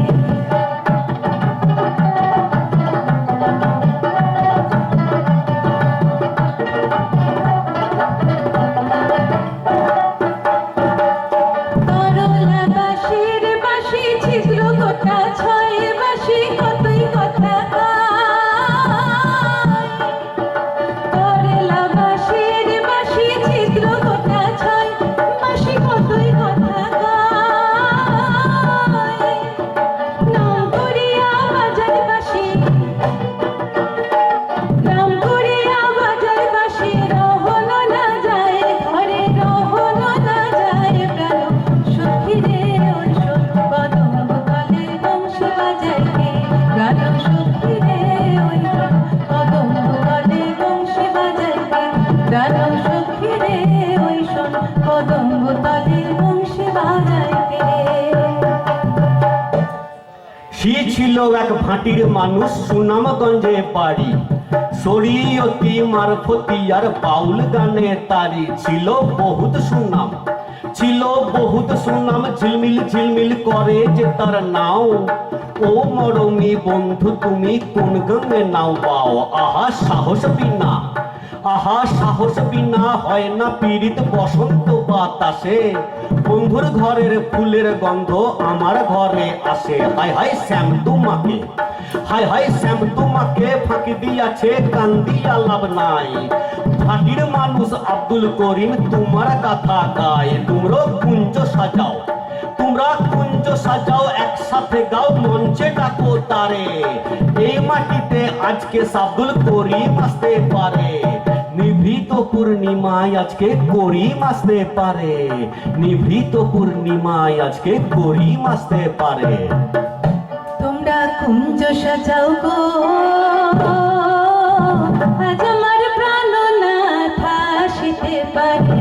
করলা বাঁশির বাঁশি ছিদ্র গোটা ছয়, বাঁশি কতই কথা কয়। করলা বাঁশির বাঁশি ছিদ্র গোটা ছয়, বাঁশি কতই কথা কয়। নাম করিয়া বাজায় বাঁশি, নাম করিয়া বাজায় বাঁশি, রহলো না যায় ঘরে, রহলো না যায়। প্রাণ সখী রে ওই শোন কদম্ব তলে বংশী বাজায় কে, প্রাণ সখী রে ওই শোন কদম্ব তলে বংশী বাজায় কে, প্রাণ সখী রে ওই শোন কদম্ব তলে বংশী বাজায় কে। সে ছিল এক ভাটির মানুষ, সুনামগঞ্জে বাড়ি, শরীয়তি মারফতি আর বাউল গানে তারি। ছিল বহুত সুনাম, ছিল বহুত সুনাম, ঝিলমিল ঝিলমিল করে যে তার নাও। ও মরমী বন্ধু তুমি কোন গঙ্গে নাও পাও, আহা সাহস বিনা, আহা সাহস বিনা হয় না পীড়িত বসন্ত বাতাসে। বন্ধুর ঘরের ফুলের গন্ধ আমার ঘরে আসে, হায় হায় শ্যাম তোমাকে, হায় হায় শ্যাম তোমাকে ফাঁকি দিয়াছে কান্দিয়া লাভ নাই। ভাটির মানুষ আব্দুল করিম তোমার কথা গায়, তোমরা কুঞ্জ সাজাও, তোমরা কুঞ্জ সাজাও, একসাথে গাও, মঞ্চে ডাকো তারে। এই মাটিতে আজকে আব্দুল করিম আসতে পারে, নিভৃত পূর্ণিমায় আজকে করিম আসতে পারে, নিভৃত পূর্ণিমায় আজকে করিম আসতে পারে। তোমরা কুঞ্জ সাজাও গো, আজ আমার প্রাণনাথ আসিতে পারে।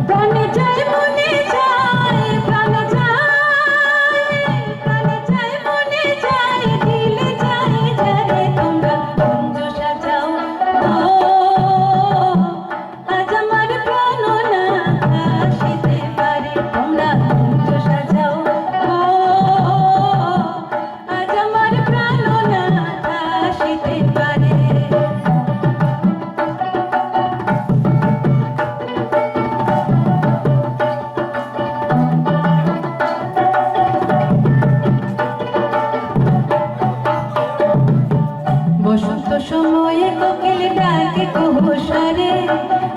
প্রাণে যায় মনে যায়, প্রাণে যায়, প্রাণে যায় মনে যায়, দিলে যায় জানে। তোমরা কুঞ্জ সাজাও গো, আজ আমার প্রাণনাথ আসিতে পারে। তোমরা কুঞ্জ সাজাও গো, আজ আমার প্রাণনাথ আসিতে পারে। বসন্ত সময়ে কোকিল ডাকে কুহুসারে,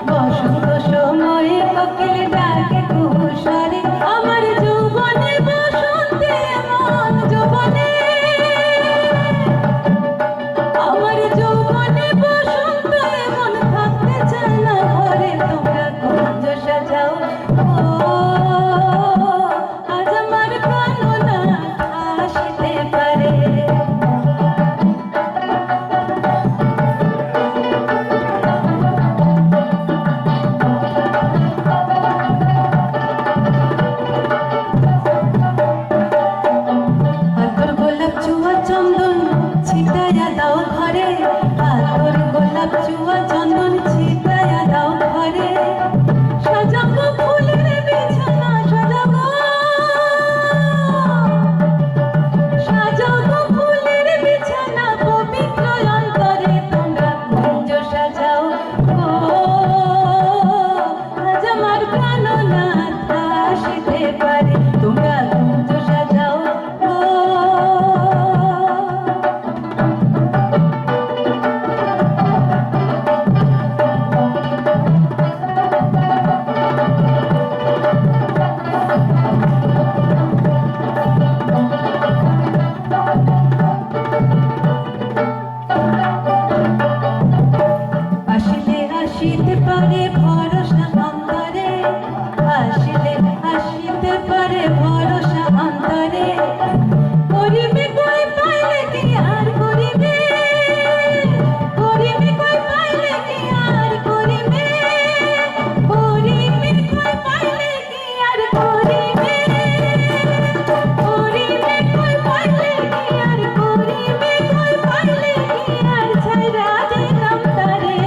বসন্ত সময়ে কোকিল ডাকে কুহুসারে। আমার যৌবনে বসন্তে মন যৌবনে, আমার যৌবনে বসন্তে মন থাকতে চায় না ঘরে। তোমরা কুঞ্জ সাজাও গো, আজ আমার প্রাণনাথ আসিতে পারে। আতর গোলাপ চুয়া চন্দন ছিটায়া দাও ঘরে, আতর গোলাপ চুয়া চন্দন ছিটায়া দাও ঘরে। সাজাবো ফুলের বিছানা সাজাবো, সাজাবো ফুলের বিছানা পবিত্র অন্তরে। তোমরা কুঞ্জ সাজাও গো, আজ আমার প্রাণনাথ আসিতে পারে। তোমরা কুঞ্জ সাজাও গো। আসিলে আসিতে পারে ভরসা অন্তরে, আসিলে আসিতে পারে ভরসা অন্তরে। করিবে কই পাইলে কি আর করিবে, করিবে কই পাইলে কি আর করিবে, করিবে কই পাইলে কি আর করিবে, করিবে কই পাইলে কি আর করিবে, কই পাইলে কি আর ছাইরা দিতাম তারে।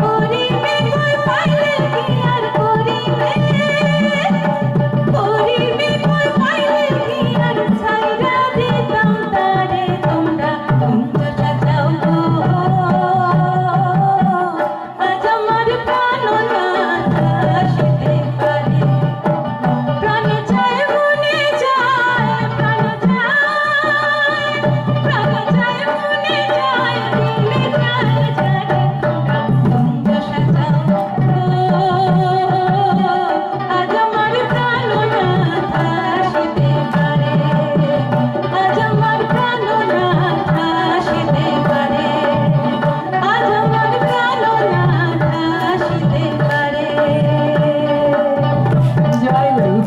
করিবে কই পাইলে কি আর করিবে, করিবে কই পাইলে কি আর ছাইরা দিতাম তারে। তোমরা কুঞ্জ সাজাও গো, আজ আমার প্রাণনাথ আসিতে পারে। প্রাণে যায় মনে যায়, প্রাণে যায়, প্রাণে যায় মনে যায়, দিলে যায় জানে। তোমরা কুঞ্জ সাজাও গো, আজ আমার প্রাণনাথ আসিতে পারে, আজ আমার প্রাণনাথ আসিতে পারে, আজ আমার প্রাণনাথ আসিতে পারে। জয় গুরু।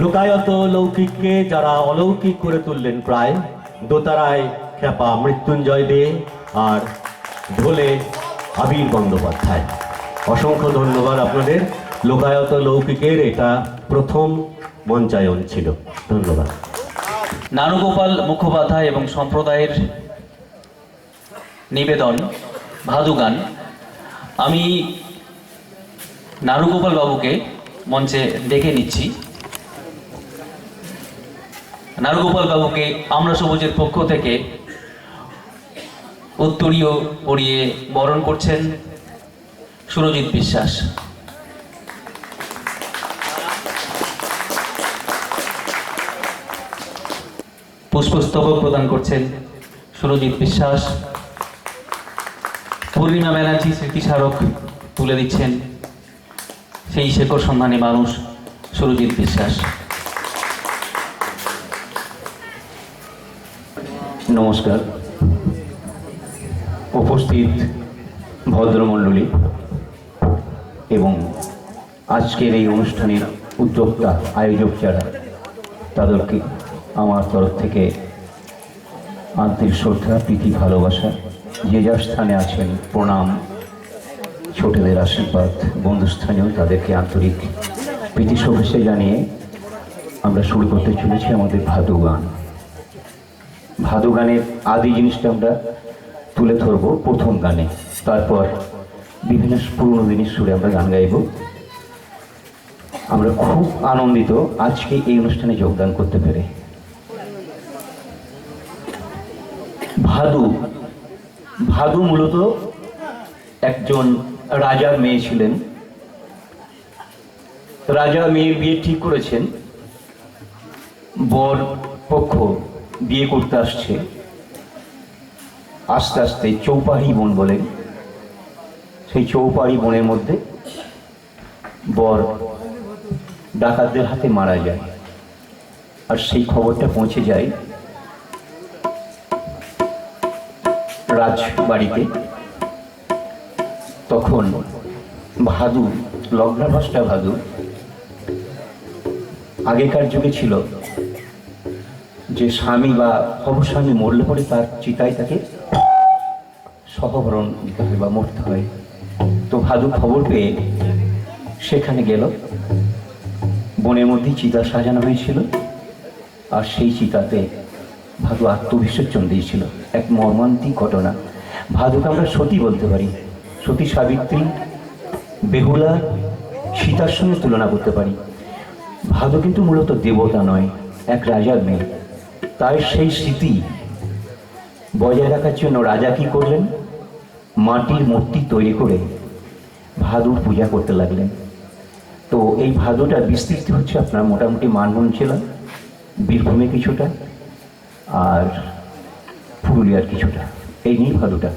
লোকায়ত লৌকিককে যারা অলৌকিক করে তুললেন প্রায়, দোতারায় খ্যাপা মৃত্যুঞ্জয় দে আর ঢোলে আবির বন্দ্যোপাধ্যায়। অসংখ্য ধন্যবাদ আপনাদের। লোকায়ত লৌকিকের এটা প্রথম মঞ্চায়ন ছিল। ধন্যবাদ। নানুগোপাল মুখোপাধ্যায় এবং সম্প্রদায়ের নিবেদন ভাদু গান। আমি নানুগোপাল বাবুকে মঞ্চে ডেকে নিচ্ছি। নানুগোপাল বাবুকে আমরা সবুজের পক্ষ থেকে উত্তরীয় পরিয়ে বরণ করছেন সুরজিৎ বিশ্বাস। পুষ্পস্তবক প্রদান করছেন সুরজিৎ বিশ্বাস। পূর্ণিমা ব্যানার্জি স্মৃতিস্মারক তুলে দিচ্ছেন সেই শেকড় সন্ধানী মানুষ সুরজিৎ বিশ্বাস। নমস্কার। উপস্থিত ভদ্রমণ্ডলী এবং আজকের এই অনুষ্ঠানের উদ্যোক্তা আয়োজক যারা, তাদেরকে আমার তরফ থেকে আন্তরিক শ্রদ্ধা, প্রীতি, ভালোবাসা, যে যার স্থানে আছেন প্রণাম, ছোটদের আশীর্বাদ, বন্ধুস্থানীয় তাদেরকে আন্তরিক প্রীতি শুভেচ্ছা জানিয়ে আমরা শুরু করতে চলেছি আমাদের ভাদু গান। ভাদু গানের আদি জিনিসটা আমরা তুলে ধরব প্রথম গানে, তারপর বিভিন্ন পুরনো দিনের সুরে আমরা গান গাইব। আমরা খুব আনন্দিত আজকে এই অনুষ্ঠানে যোগদান করতে পেরে। ভাদু ভাদু মূলত একজন রাজার মেয়ে ছিলেন। রাজা মেয়ের বিয়ে ঠিক করেছেন, বর পক্ষ বিয়ে করতে আসছে। আস্তে আস্তে চৌপাড়ি বন বলেন, সেই চৌপাড়ি বনের মধ্যে বর ডাকাতদের হাতে মারা যায়। আর সেই খবরটা পৌঁছে যায় রাজবাড়িতে। তখন ভাদু, লগ্নাভাসটা ভাদু, আগেকার যুগে ছিল যে স্বামী বা অবস্বামী মরলে পরে তার চিতায় তাকে সহবরণ দিতে হয় বা মরতে হয়। তো ভাদু খবর পেয়ে সেখানে গেল। বনের মধ্যে চিতা সাজানো হয়েছিল, আর সেই চিতাতে ভাদু আত্মবিসর্জন দিয়েছিল। এক মর্মান্তিক ঘটনা। ভাদুকে আমরা সতী বলতে পারি, সতী সাবিত্রী, বেহুলা, সীতার সঙ্গে তুলনা করতে পারি। ভাদু কিন্তু মূলত দেবতা নয়, এক রাজার মেয়ে। তাই সেই স্মৃতি বজায় রাখার জন্য রাজা কি করলেন, মাটির মূর্তি তৈরি করে ভাদুর পূজা করতে লাগলেন। তো এই ভাদুটা বিস্তৃতি হচ্ছে আপনার মোটামুটি মানভূম জেলা, বীরভূমে কিছুটা, আর পুরুলিয়ার কিছুটা, এই নিয়ে ভাদুটা।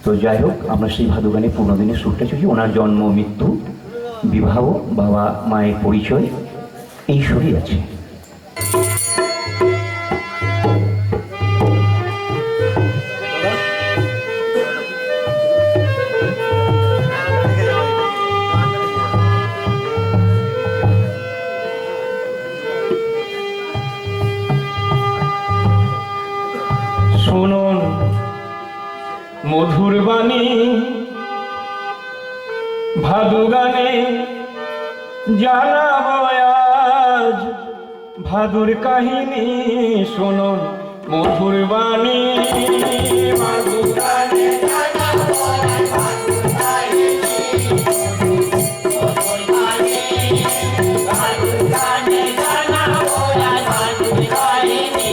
তো যাই হোক, আমরা সেই ভাদু গানে পূর্ণদিনের সুরটা চলছি। ওনার জন্ম, মৃত্যু, বিবাহ, বাবা মায়ের পরিচয়, এই সুরই আছে। শুনুন মধুর বাণী ভাদু গানে জানাবো আজ ভাদুর কাহিনী। শুনুন মধুর বাণী ভাদু গানে জানাবো ভাদুর কাহিনী। মধুর বাণী ভাদুর গানে জানাবো ভাদুর কাহিনী।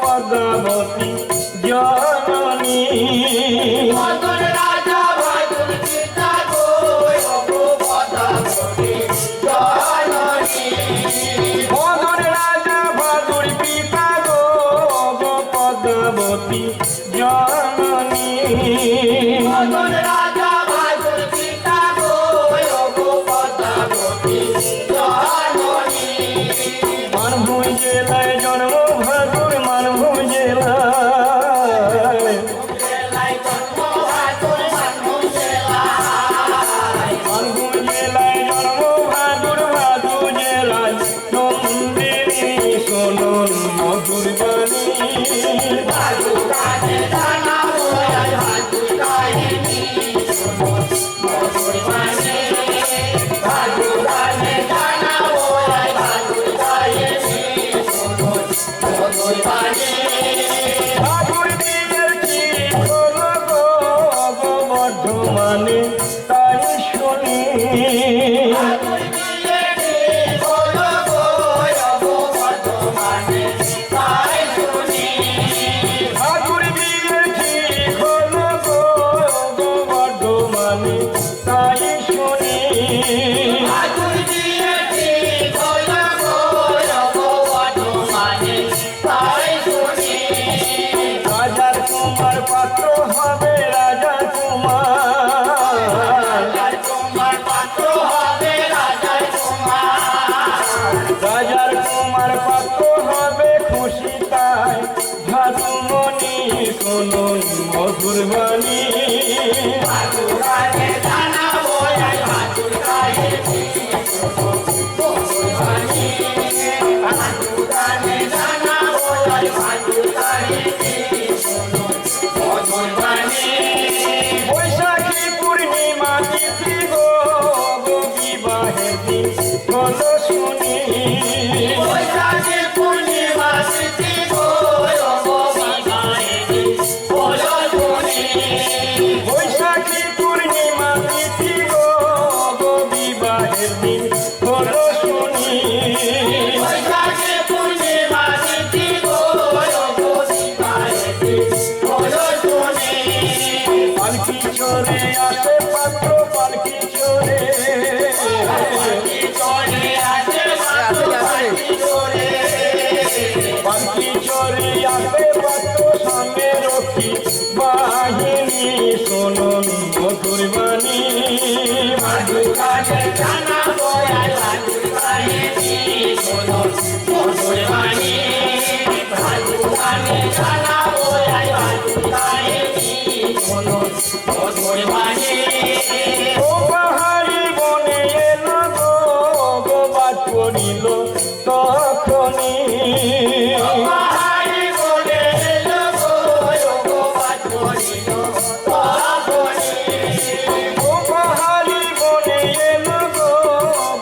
পদ্মাবতী জননী, মধুর রাজা ভাদুর পিতা গো, পদ্মাবতী জননী। মধুর রাজা ভাদুর পিতা গো, পদ্মাবতী জননী। মধুর রাজা ভাদুর পিতা গো, পদ্মাবতী জননী। মানভূম জেলায় জন্ম ভাদুর, মানভূম জেলায় মানভূম জেলায় জন্ম ভাদুর, ভাদু জেলায় নন্দিনী। শুনুন মধুর বাণী ভাদু গানে জানাবো ভাদুর কাহিনী। মধুর বাণী ভাদু গানে জানাবো ভাদুর কাহিনী। রাজার কুমার পাত্র হবে খুশি তাই ভাদুমণি শুনুন মধুর বাণী বৈশাখী পূর্ণিমা তিথি গো গো বিবাহের দিন বলো শুনি বৈশাখী পূর্ণিমা তিথি গো গো বিবাহের দিন বলো শুনি বৈশাখী পূর্ণিমা তিথি গো গো বিবাহের দিন বলো শুনি বৈশাখী পূর্ণিমা তিথি গো গো বিবাহের দিন বলো শুনি পালকি চড়ে আসে পাত্র পালকি চড়ে পালকি চড়ে আসে পাত্র পালকি চড়ে পালকি চড়ে আসে পাত্র সঙ্গে রক্ষী বাহিনী শুনুন মধুর বাণী ভাদুকানে জানা বয়াল ভাদুকানে শোনো মধুর বাণী ভাদুকানে জানা বয়াল ভাদুকানে শোনো মধুর বাণী ও পাহাড়ি বনে এলো গো গো বাদ পড়িল তখনই পাহাড়ি বনে এলো গো গো বাদ পড়িল তখনই ও পাহাড়ি বনে এলো গো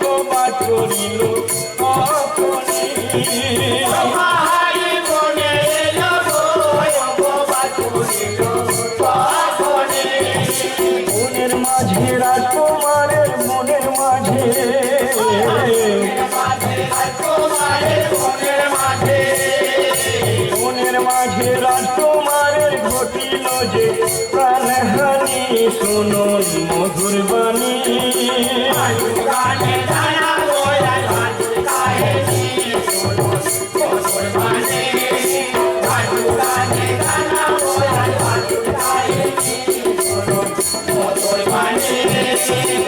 গো বাদ পড়িল তখনই পাহাড়ি বনে এলো গো গো বাদ পড়িল তখনই মনের মাঝে রাজকুমারের মনের মাঝে মনের মাঝে রাজকুমারের ঘটিল যে প্রাণহানি শুনুন মধুর বাণী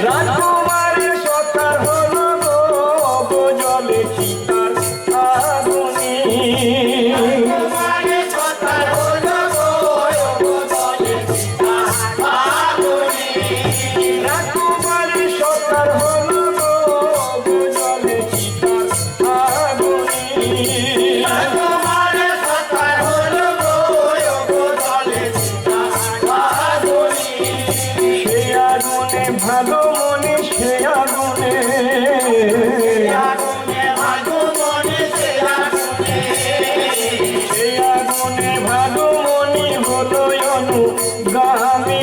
রাজকুমারের সকার হলো গো গো জলে চিতার আগুনি রাজকুমারের সকার হলো গো গো জলে চিতার আগুনি সে আগুনে ভালো মনে সে আগুনে সে আগুনে ভালো মনে হলো অনুগামী